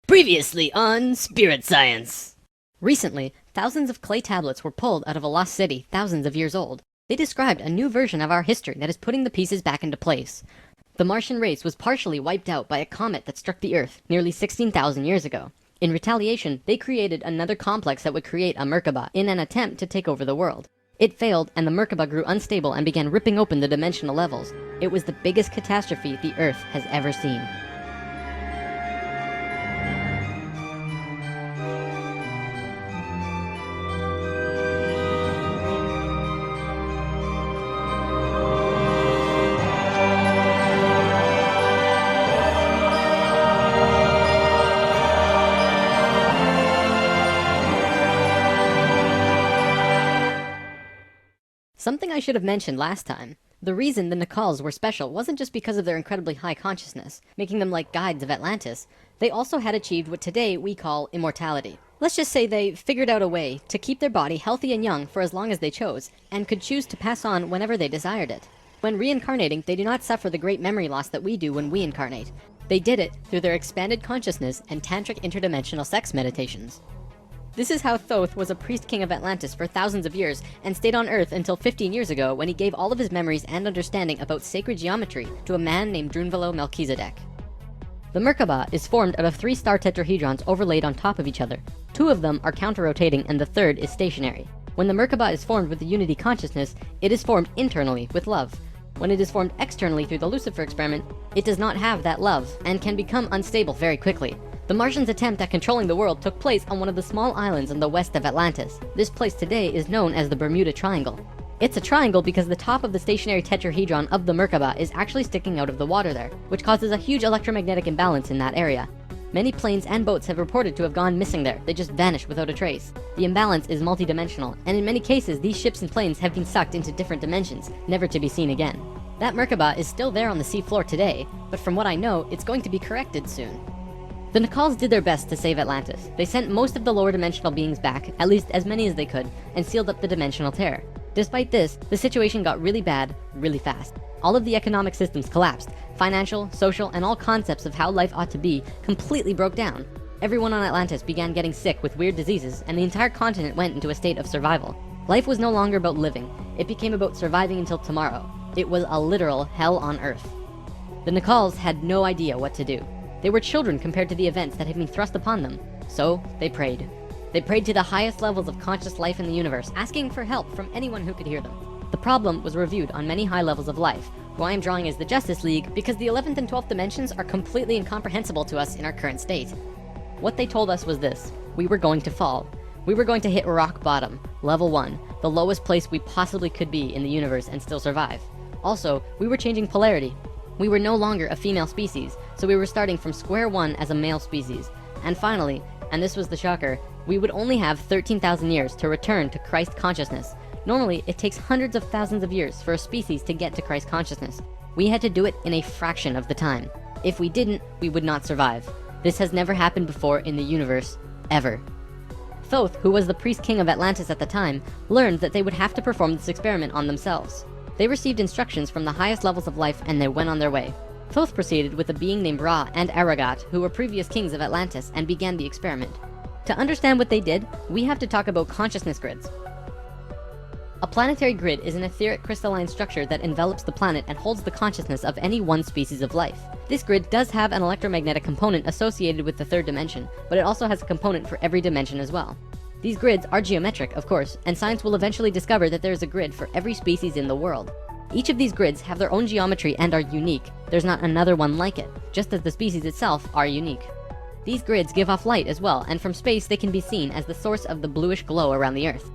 Previously on Spirit Science. Recently, thousands of clay tablets were pulled out of a lost city thousands of years old. They described a new version of our history that is putting the pieces back into place. The Martian race was partially wiped out by a comet that struck the Earth nearly 16,000 years ago. In retaliation, they created another complex that would create a Merkaba in an attempt to take over the world. It failed, and the Merkaba grew unstable and began ripping open the dimensional levels. It was the biggest catastrophe the Earth has ever seen. Something I should have mentioned last time. The reason the Nacals were special wasn't just because of their incredibly high consciousness, making them like guides of Atlantis. They also had achieved what today we call immortality. Let's just say they figured out a way to keep their body healthy and young for as long as they chose, and could choose to pass on whenever they desired it. When reincarnating, they do not suffer the great memory loss that we do when we incarnate. They did it through their expanded consciousness and tantric interdimensional sex meditations. This is how Thoth was a priest king of Atlantis for thousands of years and stayed on Earth until 15 years ago when he gave all of his memories and understanding about sacred geometry to a man named Drunvalo Melchizedek. The Merkaba is formed out of 3 star tetrahedrons overlaid on top of each other. 2 of them are counter-rotating and the third is stationary. When the Merkaba is formed with the unity consciousness, it is formed internally with love. When it is formed externally through the Lucifer experiment, it does not have that love and can become unstable very quickly. The Martians' attempt at controlling the world took place on one of the small islands in the west of Atlantis. This place today is known as the Bermuda Triangle. It's a triangle because the top of the stationary tetrahedron of the Merkaba is actually sticking out of the water there, which causes a huge electromagnetic imbalance in that area. Many planes and boats have reported to have gone missing there. They just vanished without a trace. The imbalance is multidimensional, and in many cases, these ships and planes have been sucked into different dimensions, never to be seen again. That Merkaba is still there on the seafloor today, but from what I know, it's going to be corrected soon. The Nacals did their best to save Atlantis. They sent most of the lower dimensional beings back, at least as many as they could, and sealed up the dimensional tear. Despite this, the situation got really bad, really fast. All of the economic systems collapsed. Financial, social, and all concepts of how life ought to be completely broke down. Everyone on Atlantis began getting sick with weird diseases, and the entire continent went into a state of survival. Life was no longer about living. It became about surviving until tomorrow. It was a literal hell on Earth. The Nacals had no idea what to do. They were children compared to the events that had been thrust upon them. So they prayed. They prayed to the highest levels of conscious life in the universe, asking for help from anyone who could hear them. The problem was reviewed on many high levels of life, who I am drawing as the Justice League because the 11th and 12th dimensions are completely incomprehensible to us in our current state. What they told us was this: we were going to fall. We were going to hit rock bottom, level 1, the lowest place we possibly could be in the universe and still survive. Also, we were changing polarity. We were no longer a female species, so we were starting from square one as a male species. And finally, and this was the shocker, we would only have 13,000 years to return to Christ consciousness. Normally, it takes hundreds of thousands of years for a species to get to Christ consciousness. We had to do it in a fraction of the time. If we didn't, we would not survive. This has never happened before in the universe, ever. Thoth, who was the priest king of Atlantis at the time, learned that they would have to perform this experiment on themselves. They received instructions from the highest levels of life and they went on their way. Thoth proceeded with a being named Ra and Aragat, who were previous kings of Atlantis, and began the experiment. To understand what they did, we have to talk about consciousness grids. A planetary grid is an etheric crystalline structure that envelops the planet and holds the consciousness of any one species of life. This grid does have an electromagnetic component associated with the 3rd dimension, but it also has a component for every dimension as well. These grids are geometric, of course, and science will eventually discover that there is a grid for every species in the world. Each of these grids have their own geometry and are unique. There's not another one like it, just as the species itself are unique. These grids give off light as well, and from space they can be seen as the source of the bluish glow around the Earth.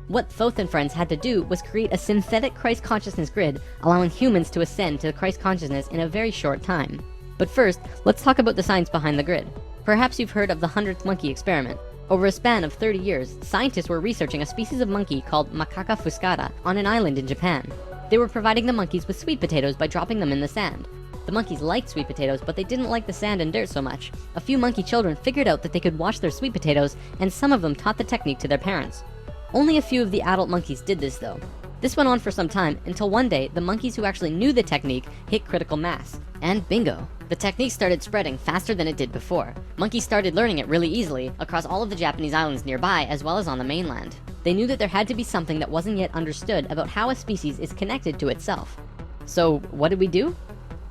What Thoth and friends had to do was create a synthetic Christ consciousness grid, allowing humans to ascend to Christ consciousness in a very short time. But first, let's talk about the science behind the grid. Perhaps you've heard of the 100th monkey experiment. Over a span of 30 years, scientists were researching a species of monkey called Macaca fuscata on an island in Japan. They were providing the monkeys with sweet potatoes by dropping them in the sand. The monkeys liked sweet potatoes, but they didn't like the sand and dirt so much. A few monkey children figured out that they could wash their sweet potatoes, and some of them taught the technique to their parents. Only a few of the adult monkeys did this though. This went on for some time until one day, the monkeys who actually knew the technique hit critical mass. And bingo, The technique started spreading faster than it did before. Monkeys started learning it really easily across all of the Japanese islands nearby as well as on the mainland. They knew that there had to be something that wasn't yet understood about how a species is connected to itself. So what did we do?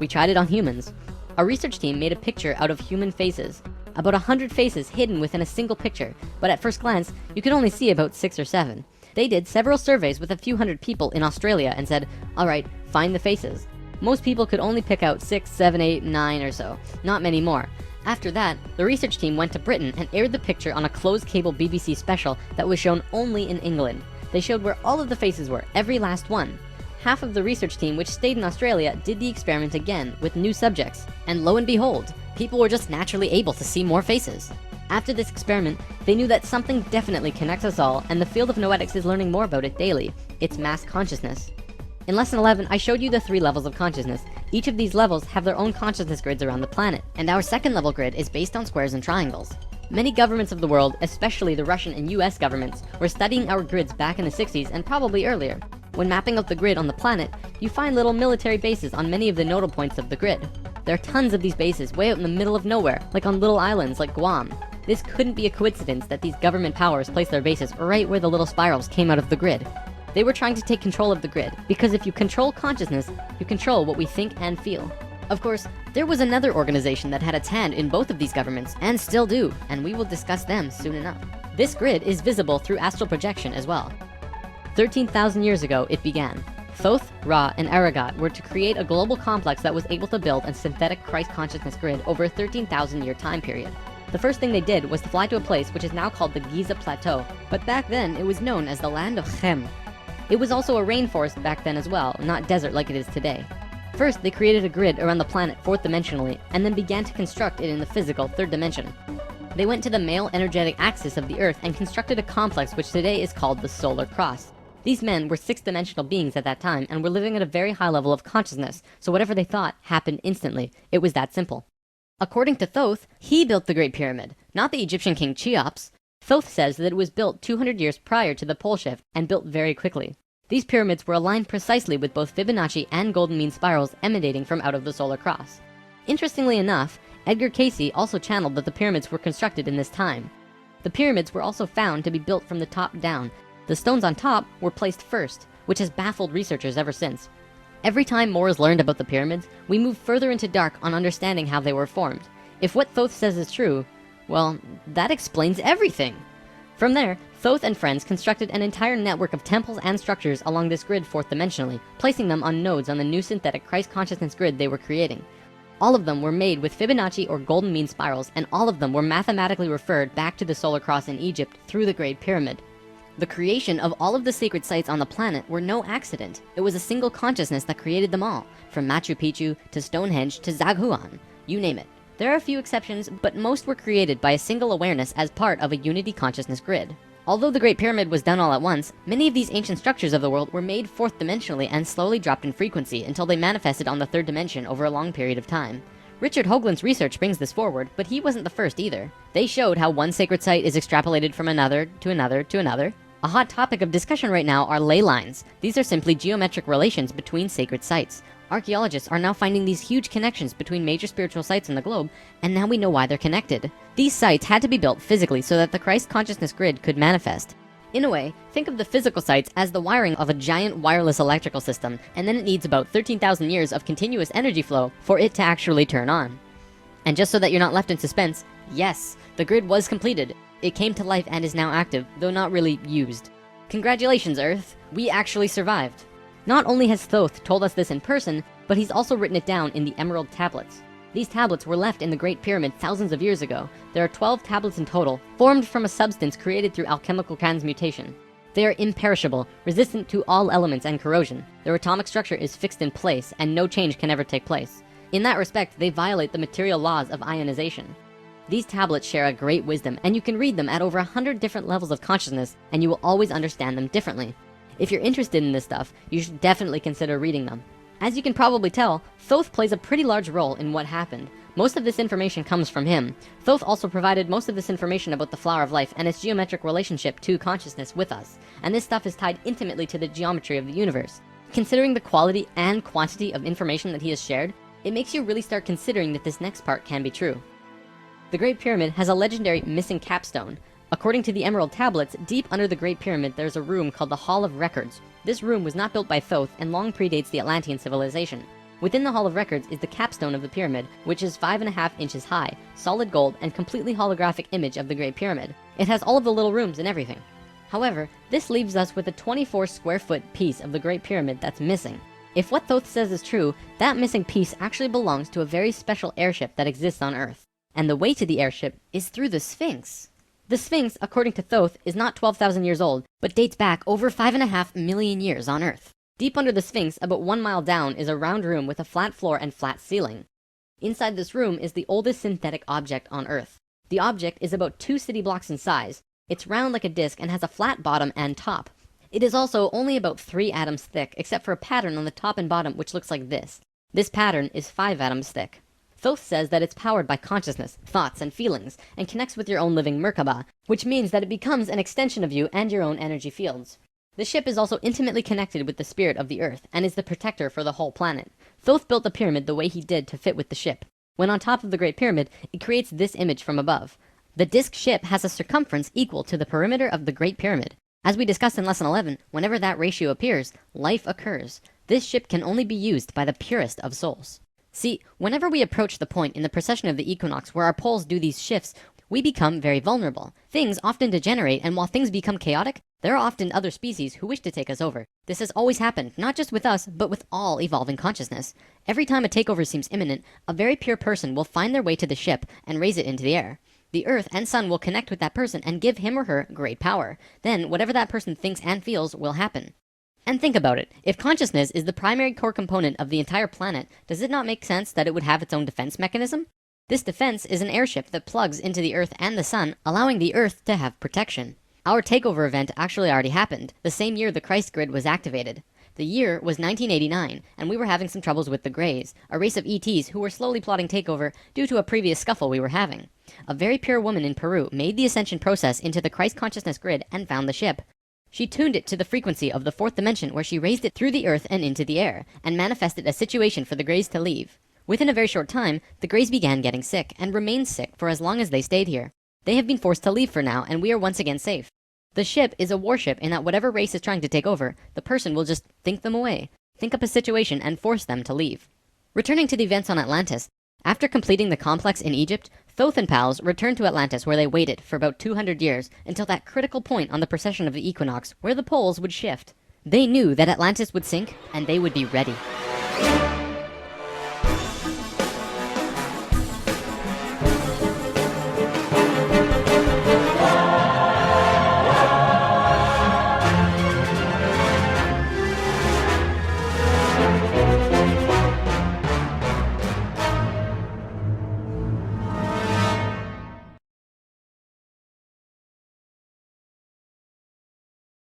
We tried it on humans. Our research team made a picture out of human faces. About 100 faces hidden within a single picture, but at first glance, you could only see about 6 or 7. They did several surveys with a few hundred people in Australia and said, alright, find the faces. Most people could only pick out 6, 7, 8, 9 or so, not many more. After that, the research team went to Britain and aired the picture on a closed cable BBC special that was shown only in England. They showed where all of the faces were, every last one. Half of the research team, which stayed in Australia, did the experiment again with new subjects. And lo and behold, people were just naturally able to see more faces. After this experiment, they knew that something definitely connects us all, and the field of noetics is learning more about it daily. It's mass consciousness. In lesson 11, I showed you the 3 levels of consciousness. Each of these levels have their own consciousness grids around the planet, and our second level grid is based on squares and triangles. Many governments of the world, especially the Russian and US governments, were studying our grids back in the 60s and probably earlier. When mapping out the grid on the planet, you find little military bases on many of the nodal points of the grid. There are tons of these bases way out in the middle of nowhere, like on little islands like Guam. This couldn't be a coincidence that these government powers placed their bases right where the little spirals came out of the grid. They were trying to take control of the grid, because if you control consciousness, you control what we think and feel. Of course, there was another organization that had its hand in both of these governments, and still do, and we will discuss them soon enough. This grid is visible through astral projection as well. 13,000 years ago, it began. Thoth, Ra, and Aragat were to create a global complex that was able to build a synthetic Christ consciousness grid over a 13,000 year time period. The first thing they did was to fly to a place which is now called the Giza Plateau, but back then it was known as the land of Chem. It was also a rainforest back then as well, not desert like it is today. First, they created a grid around the planet 4th dimensionally, and then began to construct it in the physical 3rd dimension. They went to the male energetic axis of the Earth and constructed a complex which today is called the Solar Cross. These men were 6th dimensional beings at that time and were living at a very high level of consciousness, so whatever they thought happened instantly. It was that simple. According to Thoth, he built the Great Pyramid, not the Egyptian king Cheops. Thoth says that it was built 200 years prior to the pole shift and built very quickly. These pyramids were aligned precisely with both Fibonacci and golden mean spirals emanating from out of the solar cross. Interestingly enough, Edgar Cayce also channeled that the pyramids were constructed in this time. The pyramids were also found to be built from the top down. The stones on top were placed first, which has baffled researchers ever since. Every time more is learned about the pyramids, we move further into dark on understanding how they were formed. If what Thoth says is true, well, that explains everything. From there, Thoth and friends constructed an entire network of temples and structures along this grid 4th dimensionally, placing them on nodes on the new synthetic Christ consciousness grid they were creating. All of them were made with Fibonacci or golden mean spirals, and all of them were mathematically referred back to the solar cross in Egypt through the Great Pyramid. The creation of all of the sacred sites on the planet were no accident. It was a single consciousness that created them all, from Machu Picchu to Stonehenge to Zaghuan, you name it. There are a few exceptions, but most were created by a single awareness as part of a unity consciousness grid. Although the Great Pyramid was done all at once, many of these ancient structures of the world were made 4th dimensionally and slowly dropped in frequency until they manifested on the 3rd dimension over a long period of time. Richard Hoagland's research brings this forward, but he wasn't the first either. They showed how one sacred site is extrapolated from another to another to another. A hot topic of discussion right now are ley lines. These are simply geometric relations between sacred sites. Archaeologists are now finding these huge connections between major spiritual sites in the globe, and now we know why they're connected. These sites had to be built physically so that the Christ consciousness grid could manifest. In a way, think of the physical sites as the wiring of a giant wireless electrical system, and then it needs about 13,000 years of continuous energy flow for it to actually turn on. And just so that you're not left in suspense, yes, the grid was completed. It came to life and is now active, though not really used. Congratulations, Earth! We actually survived. Not only has Thoth told us this in person, but he's also written it down in the Emerald Tablets. These tablets were left in the Great Pyramid thousands of years ago. There are 12 tablets in total, formed from a substance created through alchemical transmutation. They are imperishable, resistant to all elements and corrosion. Their atomic structure is fixed in place, and no change can ever take place. In that respect, they violate the material laws of ionization. These tablets share a great wisdom, and you can read them at over 100 different levels of consciousness, and you will always understand them differently. If you're interested in this stuff, you should definitely consider reading them. As you can probably tell, Thoth plays a pretty large role in what happened. Most of this information comes from him. Thoth also provided most of this information about the flower of life and its geometric relationship to consciousness with us, and this stuff is tied intimately to the geometry of the universe. Considering the quality and quantity of information that he has shared, It makes you really start considering that this next part can be true. The Great Pyramid has a legendary missing capstone. According to the Emerald Tablets, deep under the Great Pyramid there's a room called the Hall of Records. This room was not built by Thoth and long predates the Atlantean civilization. Within the Hall of Records is the capstone of the pyramid, which is 5.5 inches high, solid gold, and completely holographic image of the Great Pyramid. It has all of the little rooms and everything. However, this leaves us with a 24 square foot piece of the Great Pyramid that's missing. If what Thoth says is true, that missing piece actually belongs to a very special airship that exists on Earth. And the way to the airship is through the Sphinx. The Sphinx, according to Thoth, is not 12,000 years old, but dates back over 5.5 million years on Earth. Deep under the Sphinx, about 1 mile down, is a round room with a flat floor and flat ceiling. Inside this room is the oldest synthetic object on Earth. The object is about 2 city blocks in size. It's round like a disc and has a flat bottom and top. It is also only about 3 atoms thick, except for a pattern on the top and bottom which looks like this. This pattern is 5 atoms thick. Thoth says that it's powered by consciousness, thoughts, and feelings, and connects with your own living Merkaba, which means that it becomes an extension of you and your own energy fields. The ship is also intimately connected with the spirit of the Earth, and is the protector for the whole planet. Thoth built the pyramid the way he did to fit with the ship. When on top of the Great Pyramid, it creates this image from above. The disc ship has a circumference equal to the perimeter of the Great Pyramid. As we discussed in Lesson 11, whenever that ratio appears, life occurs. This ship can only be used by the purest of souls. See, whenever we approach the point in the precession of the equinox where our poles do these shifts, we become very vulnerable. Things often degenerate, and while things become chaotic, there are often other species who wish to take us over. This has always happened, not just with us, but with all evolving consciousness. Every time a takeover seems imminent, a very pure person will find their way to the ship and raise it into the air. The Earth and Sun will connect with that person and give him or her great power. Then, whatever that person thinks and feels will happen. And think about it. If consciousness is the primary core component of the entire planet, does it not make sense that it would have its own defense mechanism? This defense is an airship that plugs into the Earth and the Sun, allowing the Earth to have protection. Our takeover event actually already happened, the same year the Christ grid was activated. The year was 1989, and we were having some troubles with the Greys, a race of ETs who were slowly plotting takeover due to a previous scuffle we were having. A very pure woman in Peru made the ascension process into the Christ consciousness grid and found the ship. She tuned it to the frequency of the 4th dimension, where she raised it through the Earth and into the air, and manifested a situation for the Greys to leave. Within a very short time, the Greys began getting sick, and remained sick for as long as they stayed here. They have been forced to leave for now, and we are once again safe. The ship is a warship in that whatever race is trying to take over, the person will just think them away, think up a situation, and force them to leave. Returning to the events on Atlantis, after completing the complex in Egypt, Thoth and pals returned to Atlantis, where they waited for about 200 years until that critical point on the precession of the equinox where the poles would shift. They knew that Atlantis would sink, and they would be ready.